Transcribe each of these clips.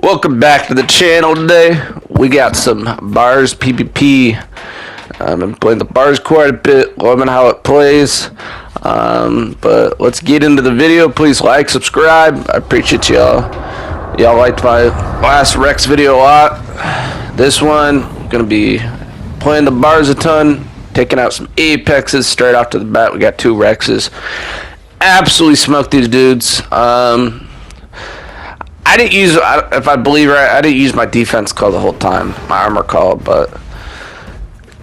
Welcome back to the channel today. We got some Bars PvP. I've been playing the Bars quite a bit, loving how it plays. But let's get into the video. Please like, subscribe. I appreciate y'all. Y'all liked my last Rex video a lot. This one, gonna be playing the Bars a ton, taking out some Apexes straight off to the bat. We got 2 Rexes. Absolutely smoked these dudes. I didn't use, if I believe right, I didn't use my defense call the whole time, my armor call, but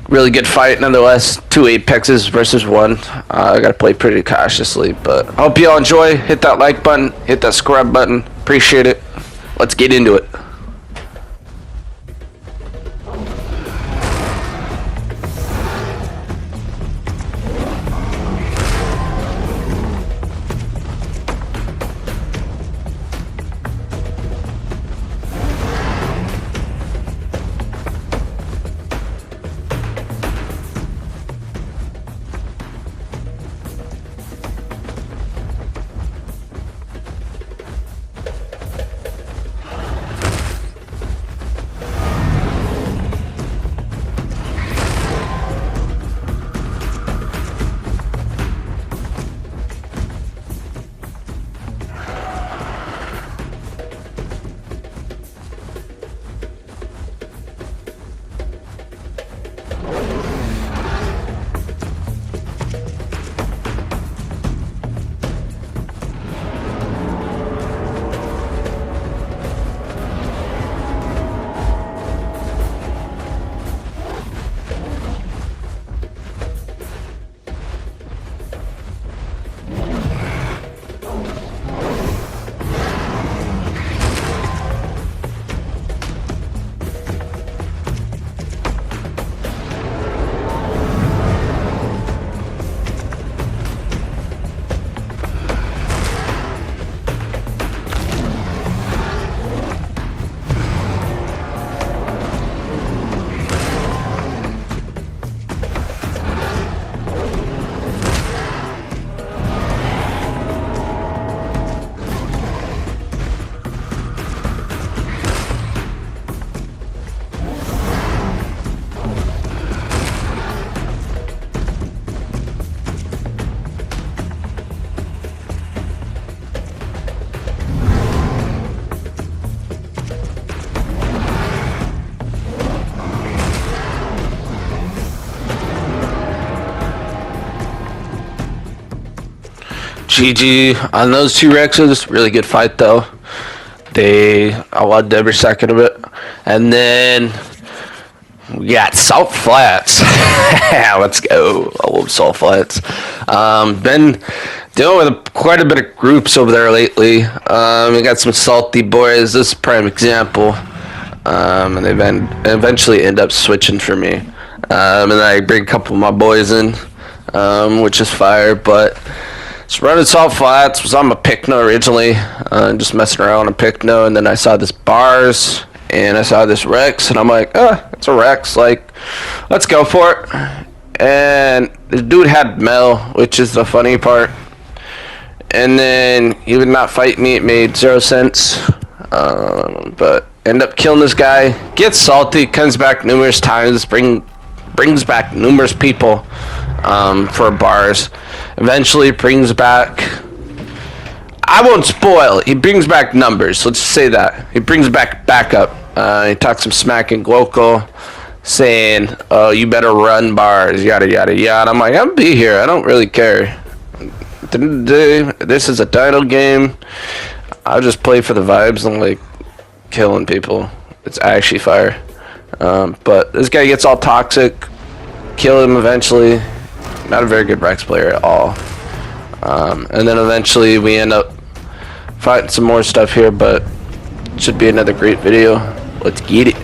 really good fight nonetheless. 2 Apexes versus 1. I gotta play pretty cautiously, but I hope y'all enjoy. Hit that like button, hit that subscribe button. Appreciate it. Let's get into it. GG on those 2 Rexes. Really good fight though. I loved every second of it. And then we got Salt Flats. Let's go. I love Salt Flats. Been dealing with quite a bit of groups over there lately. We got some salty boys. This is a prime example. And they eventually end up switching for me. And then I bring a couple of my boys in, which is fire. But just running Salt Flats, was on my Picno originally, just messing around on a Picno, and then I saw this Bars, and I saw this Rex, and I'm like, it's a Rex, like, let's go for it. And the dude had Mel, which is the funny part, and then he would not fight me. It made 0 sense, but end up killing this guy, gets salty, comes back numerous times, brings back numerous people for Bars. Eventually brings back, I won't spoil, he brings back numbers, let's say that. He brings back backup. He talks some smack in Glocal, saying, oh, you better run Bars, yada yada yada. I'm like, I'll be here, I don't really care. At the end of the day, this is a title game. I'll just play for the vibes and like killing people. It's actually fire. But this guy gets all toxic, kill him eventually. Not a very good Rex player at all. And then eventually we end up fighting some more stuff here, but it should be another great video. Let's get it.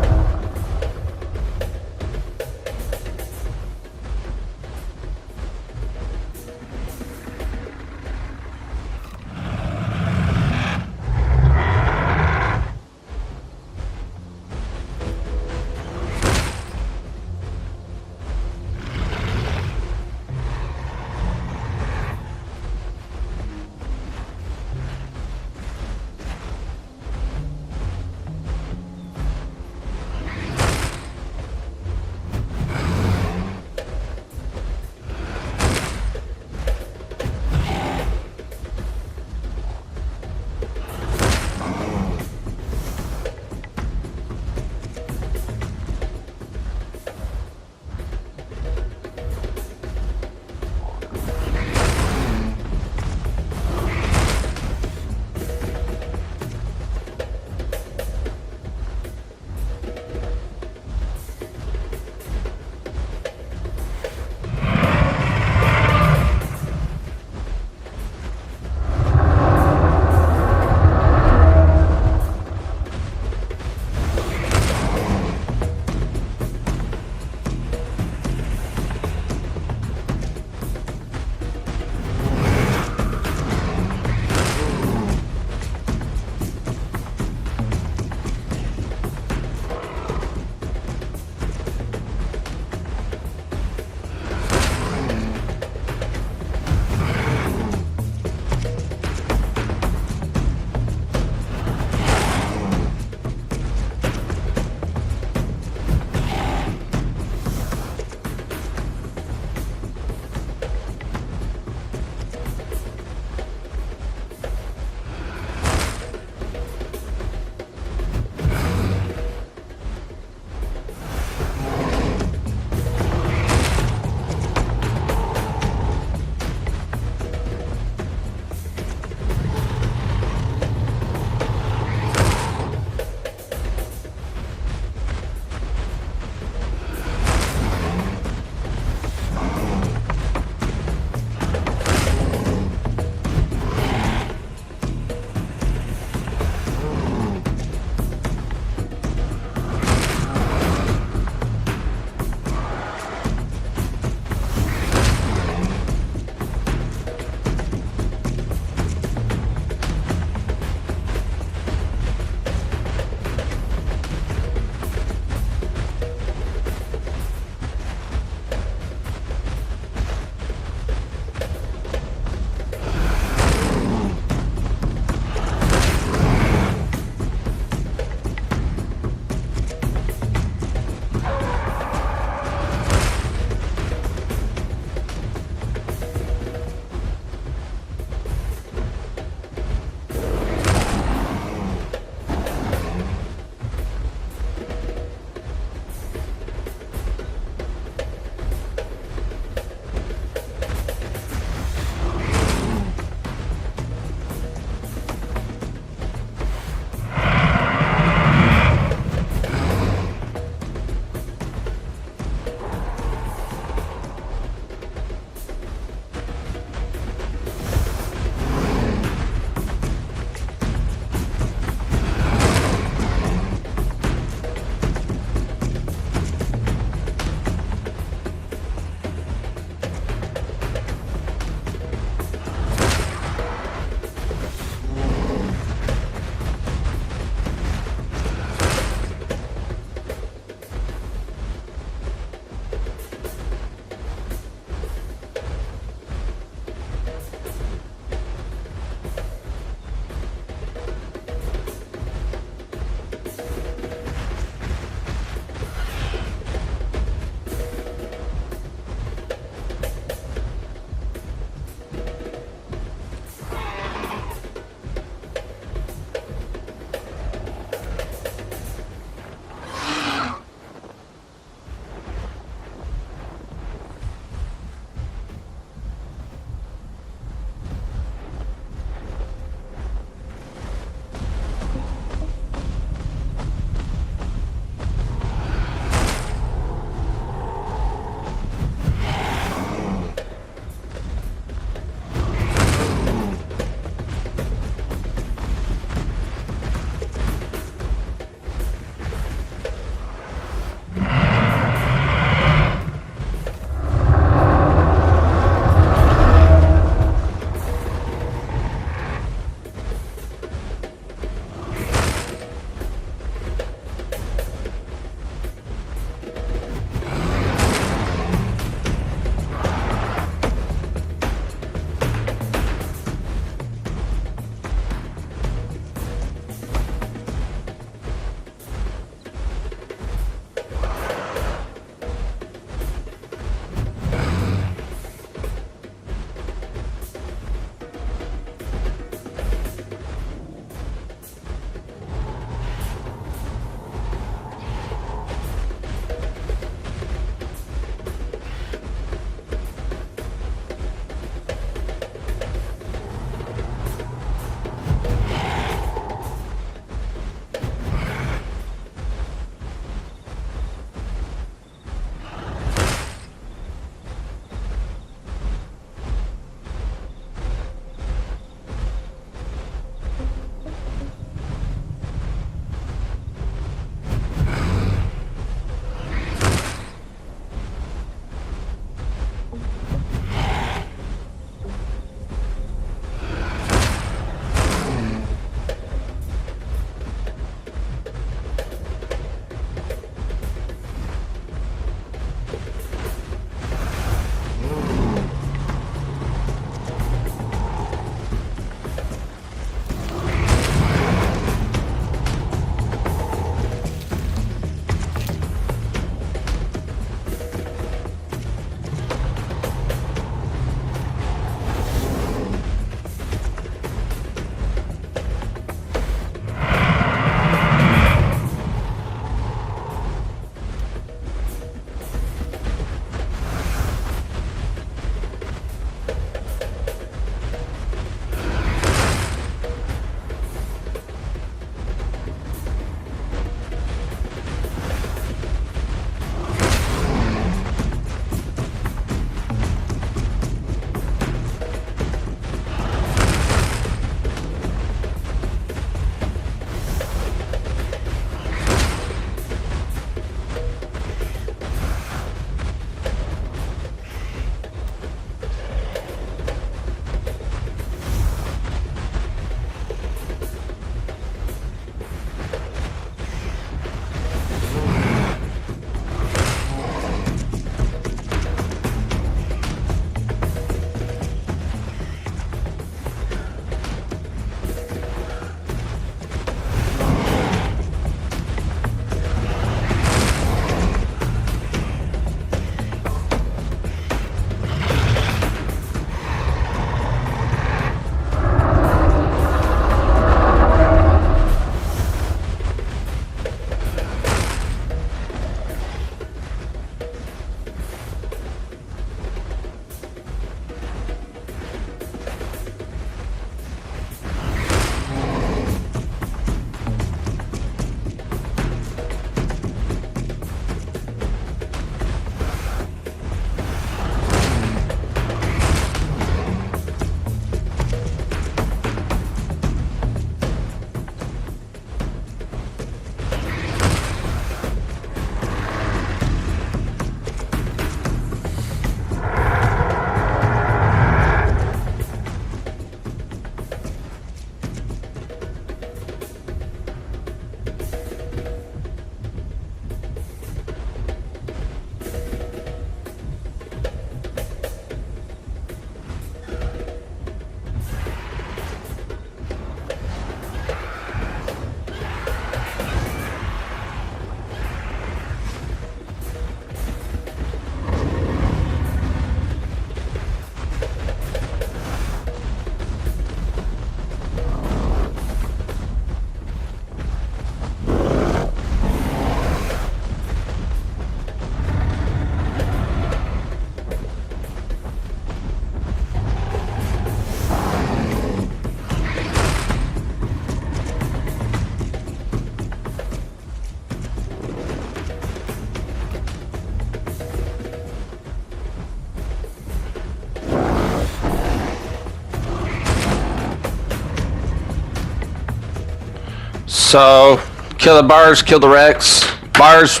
So, kill the Bars, kill the Rex. Bars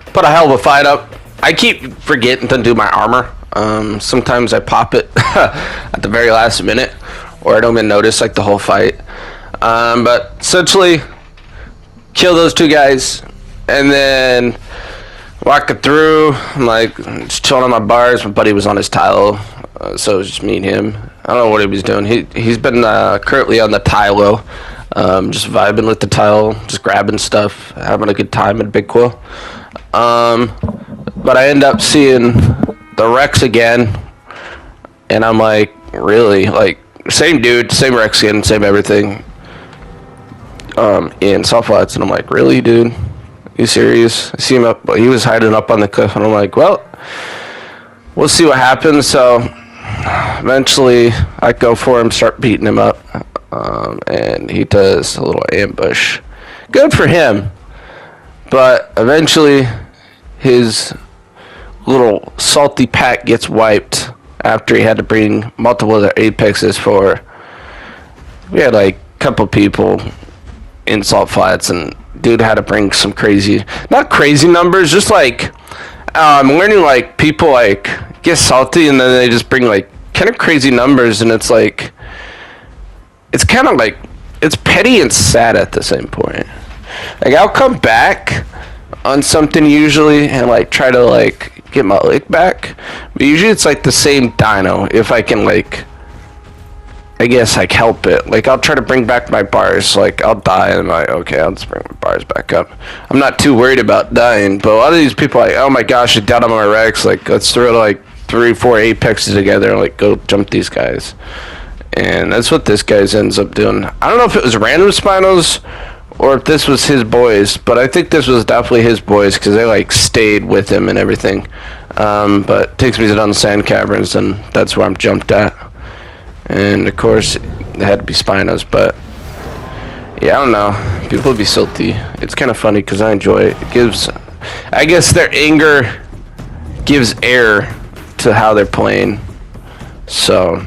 put a hell of a fight up. I keep forgetting to do my armor. Sometimes I pop it at the very last minute, or I don't even notice like the whole fight. But essentially, kill those two guys, and then walking through. I'm like just chilling on my Bars. My buddy was on his Tylo, so it was just me and him. I don't know what he was doing. He's been currently on the Tylo, just vibing with the Tylo, just grabbing stuff, having a good time at Big Quill. But I end up seeing the Rex again, and I'm like, really? Like, same dude, same Rex skin, same everything, in Salt Flats, and I'm like, really, dude? You serious? I see him up, he was hiding up on the cliff, and I'm like, well, we'll see what happens. So eventually I go for him, start beating him up, and he does a little ambush. Good for him. But eventually his little salty pack gets wiped after he had to bring multiple other apexes for. We had like a couple people in Salt Flats, and dude had to bring some crazy, not crazy numbers, just like I'm learning like people like get salty and then they just bring like kind of crazy numbers, and it's like it's kind of like it's petty and sad at the same point. Like I'll come back on something usually and like try to like get my lick back, but usually it's like the same dino if I can like, I guess like help it. Like I'll try to bring back my Bars, like I'll die and I'm like, okay, I'll just bring my Bars back up. I'm not too worried about dying, but a lot of these people are like, oh my gosh, I died on my Rex, like let's throw like 3-4 apexes together and like go jump these guys. And that's what this guy ends up doing. I don't know if it was random Spinos or if this was his boys, but I think this was definitely his boys because they like stayed with him and everything. But it takes me down the sand caverns, and that's where I'm jumped at. And of course, it had to be Spinos, but yeah, I don't know. People would be salty. It's kind of funny because I enjoy it. It gives, I guess, their anger gives air to how they're playing. So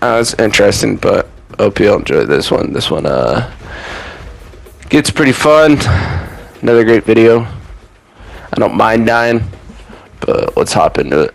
it's interesting, but hope you'll enjoy this one. This one gets pretty fun. Another great video. I don't mind dying, but let's hop into it.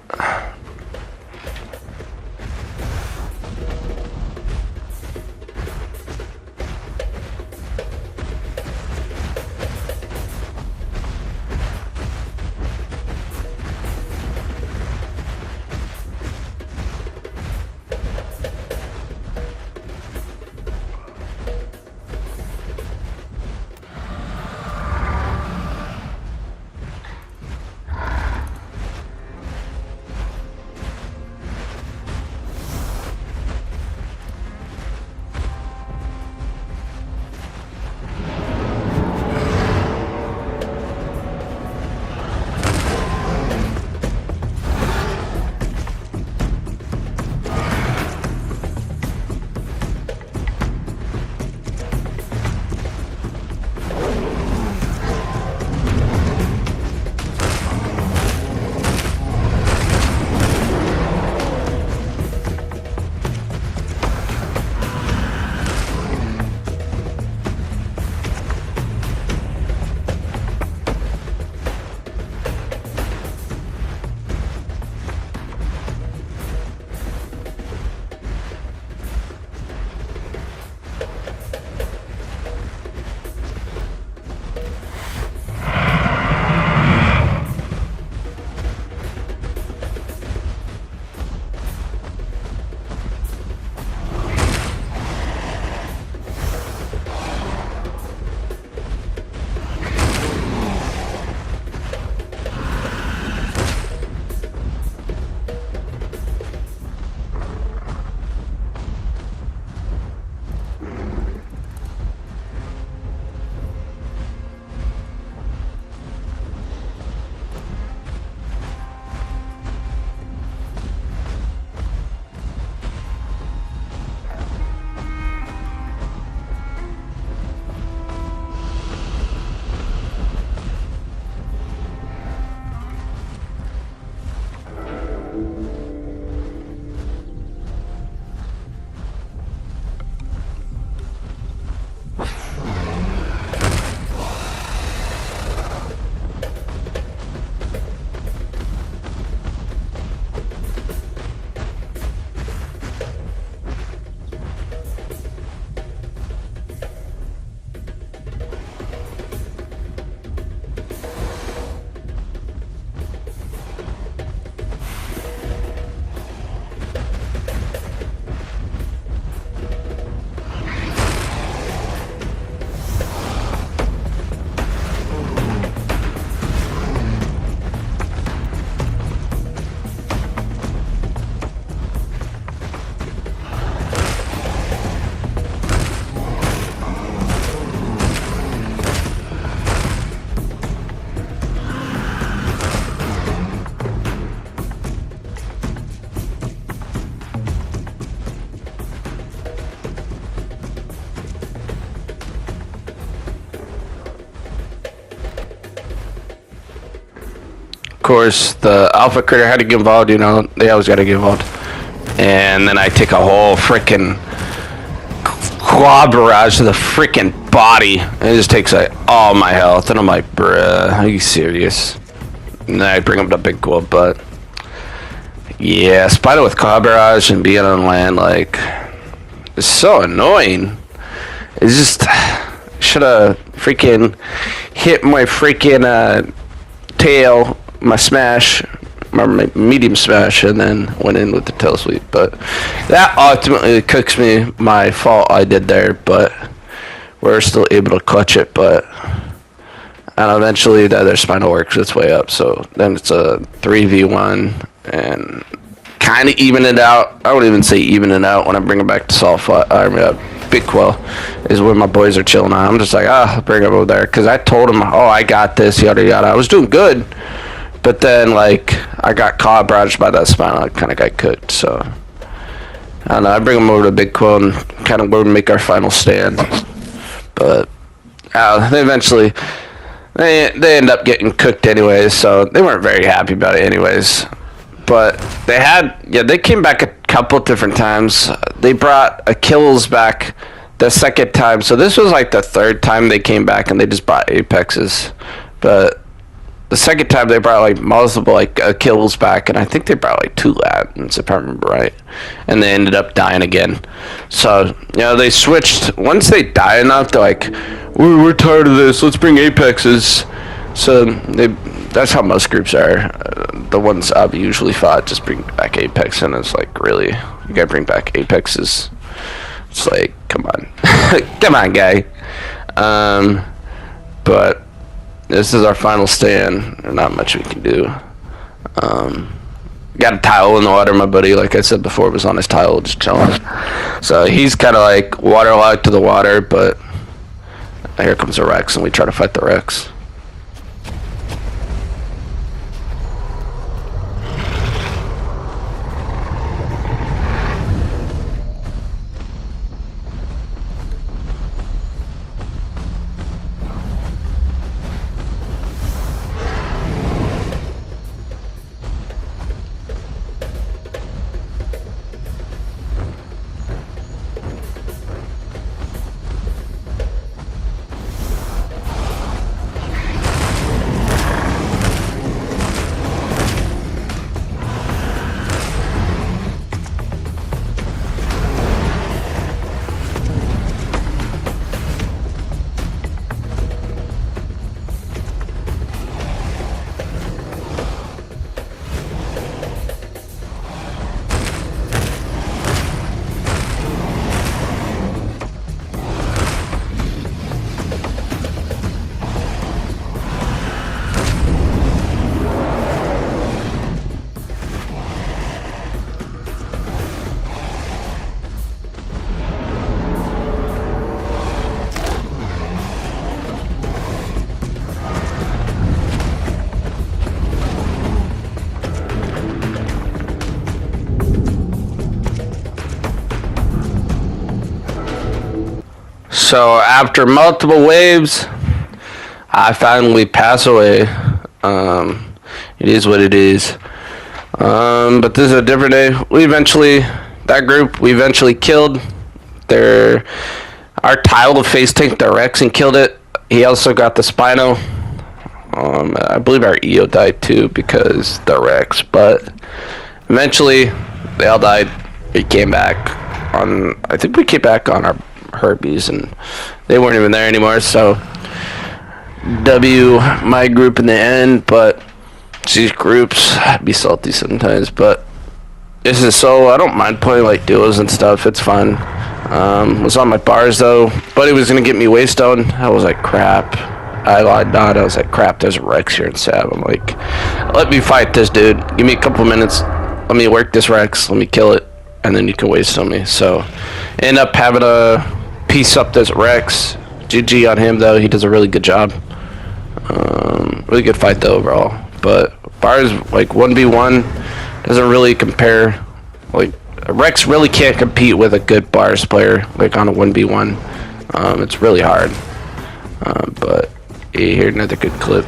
course, the alpha critter had to get involved. You know, they always got to get involved. And then I take a whole freaking claw barrage to the freaking body, and it just takes like all my health. And I'm like, bruh, are you serious? And then I bring up the big cool, but yeah, Spider with claw barrage and being on land, like, it's so annoying. It's just should have freaking hit my freaking tail, my smash, my medium smash, and then went in with the tail sweep. But that ultimately cooks me. My fault, I did there, but we're still able to clutch it. But and eventually the other spinal works its way up, so then it's a 3v1 and kind of even it out. I wouldn't even say even it out when I bring it back to Big Quill is where my boys are chilling on. I'm just like, I'll bring him over there, because I told him, oh, I got this, yada yada. I was doing good, but then like I got caught barraged by that spinal. I kind of got cooked. So I don't know. I bring him over to Big Quill and kind of go and make our final stand. But they eventually they end up getting cooked anyways, so they weren't very happy about it anyways. But they came back a couple different times. They brought Achilles back the second time. So this was like the third time they came back, and they just brought Apexes. But the second time they brought like multiple like Achilles back, and I think they brought like 2 Latins, if I remember right. And they ended up dying again. So, you know, they switched. Once they die enough, they're like, we're tired of this. Let's bring Apexes. So that's how most groups are. The ones I've usually fought just bring back Apex, and it's like, really, you gotta bring back Apexes? It's like, come on, come on, guy. But this is our final stand. There's not much we can do. Got a tile in the water, my buddy. Like I said before, was on his tile just chilling. So he's kind of like waterlogged to the water, but here comes the Rex, and we try to fight the Rex. So after multiple waves, I finally pass away. It is what it is. But this is a different day. We eventually killed our tile of face tank, the Rex, and killed it. He also got the Spino. I believe our EO died too because the Rex, but eventually they all died. We came back I think we came back on our Herpes, and they weren't even there anymore, so W my group in the end. But these groups, I'd be salty sometimes, but this is so I don't mind playing like duos and stuff. It's fun. Was on my bars though, but he was gonna get me Waystone. I was like, crap. I lied not. I was like, crap, there's a Rex here in Sab. I'm like, let me fight this dude. Give me a couple minutes. Let me work this Rex. Let me kill it, and then you can Waystone me. So end up having a piece up this Rex. GG on him though. He does a really good job. Really good fight though overall. But bars like 1v1 doesn't really compare. Like Rex really can't compete with a good bars player like on a 1v1. It's really hard. But yeah, here's another good clip.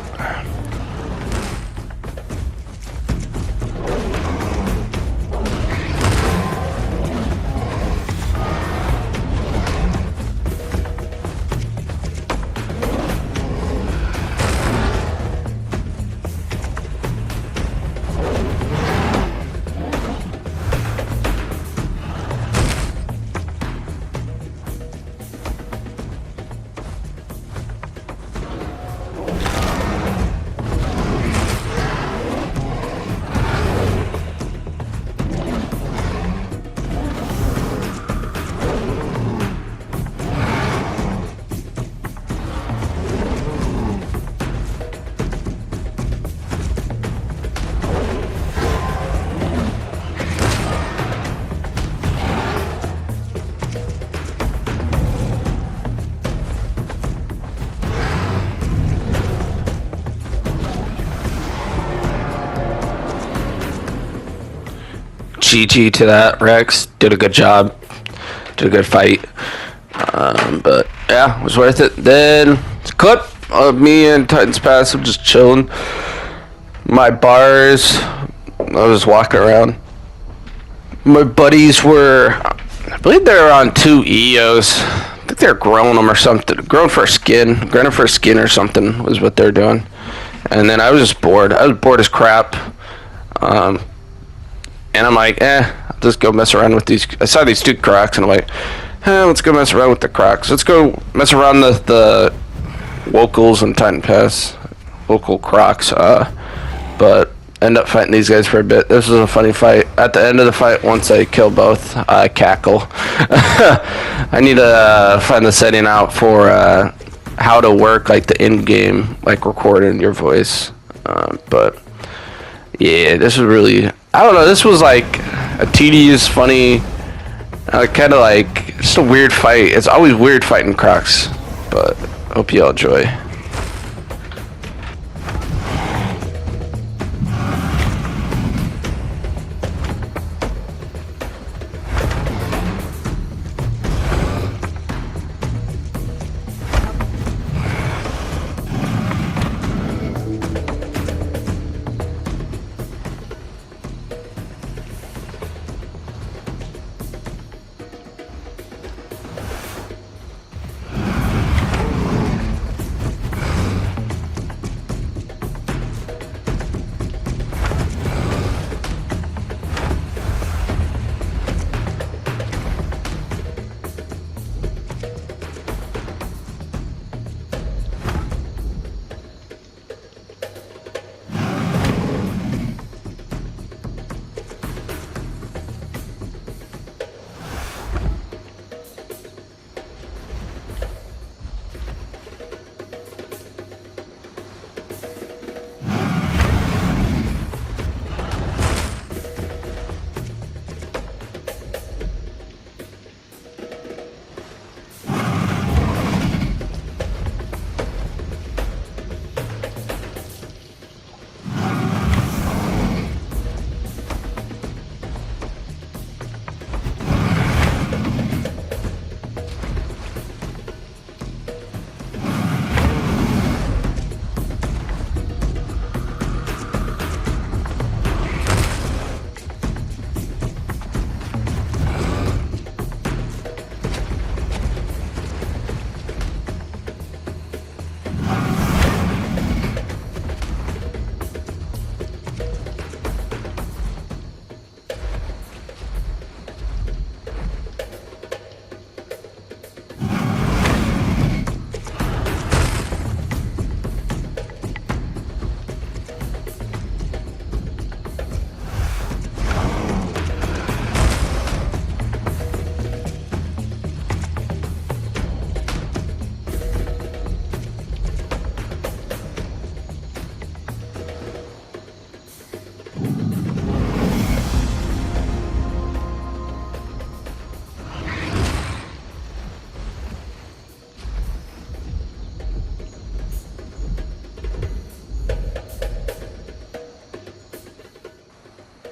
GG to that. Rex did a good job. Did a good fight. But yeah, it was worth it. Then it's a clip of me and Titans Pass. I'm just chilling. My bars. I was walking around. My buddies were, I believe they were on 2 EOs. I think they were growing them or something. Growing for skin or something was what they're doing. And then I was just bored. I was bored as crap. And I'm like, I'll just go mess around with these. I saw these 2 Crocs, and I'm like, let's go mess around with the Crocs. Let's go mess around with the locals and Titan Pass. Local Crocs. But end up fighting these guys for a bit. This was a funny fight. At the end of the fight, once I kill both, I cackle. I need to find the setting out for how to work like the in-game, like recording your voice. But yeah, this was really, I don't know, this was like a tedious, funny, kind of like just a weird fight. It's always weird fighting Crocs, but hope you all enjoy.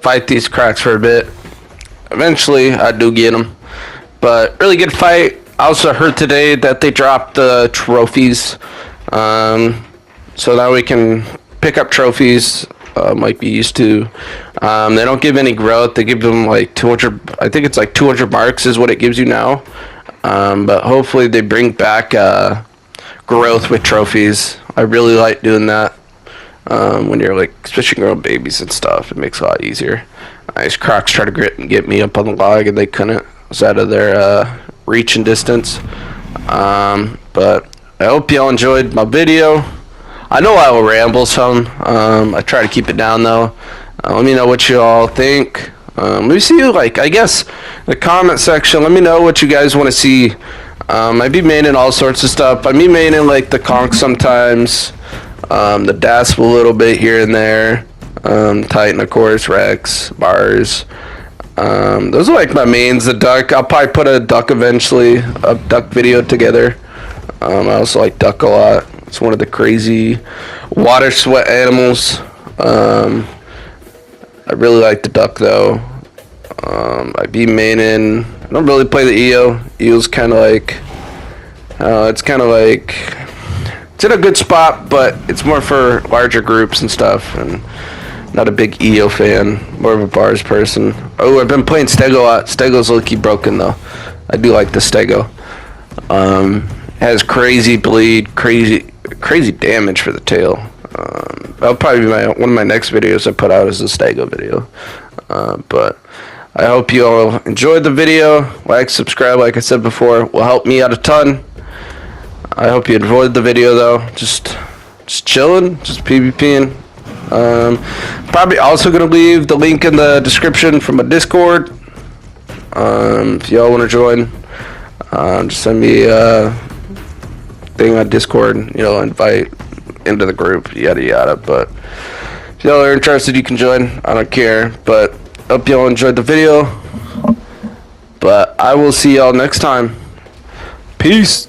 Fight these Crocs for a bit. Eventually, I do get them. But really good fight. I also heard today that they dropped the trophies. So now we can pick up trophies like we used to. They don't give any growth. They give them like 200. I think it's like 200 marks is what it gives you now. But hopefully they bring back growth with trophies. I really like doing that. When you're like especially growing babies and stuff, it makes it a lot easier. These Crocs try to get me up on the log and they couldn't. I was out of their reach and distance. But I hope y'all enjoyed my video. I know I will ramble some. I try to keep it down though. Let me know what you all think. Let me see, like, I guess the comment section. Let me know what you guys want to see. I be maining all sorts of stuff. I be maining like the conch sometimes. The dasp a little bit here and there. Titan, of course, Rex, bars. Those are like my mains. The duck, I'll probably put a duck eventually, a duck video together. I also like duck a lot. It's one of the crazy water sweat animals. I really like the duck though. I be maining. I don't really play the EO. EO's kind of like, it's kind of like, it's in a good spot, but it's more for larger groups and stuff, and not a big EO fan, more of a bars person. Oh, I've been playing Stego a lot. Stego's low-key broken, though. I do like the Stego. Has crazy bleed, crazy damage for the tail. That'll probably be one of my next videos I put out is a Stego video. But I hope you all enjoyed the video. Like, subscribe, like I said before, will help me out a ton. I hope you enjoyed the video, though. Just chilling, just PvPing. Probably also gonna leave the link in the description from my Discord. If y'all want to join, just send me a thing on Discord. Invite into the group, yada yada. But if y'all are interested, you can join. I don't care. But hope y'all enjoyed the video. But I will see y'all next time. Peace.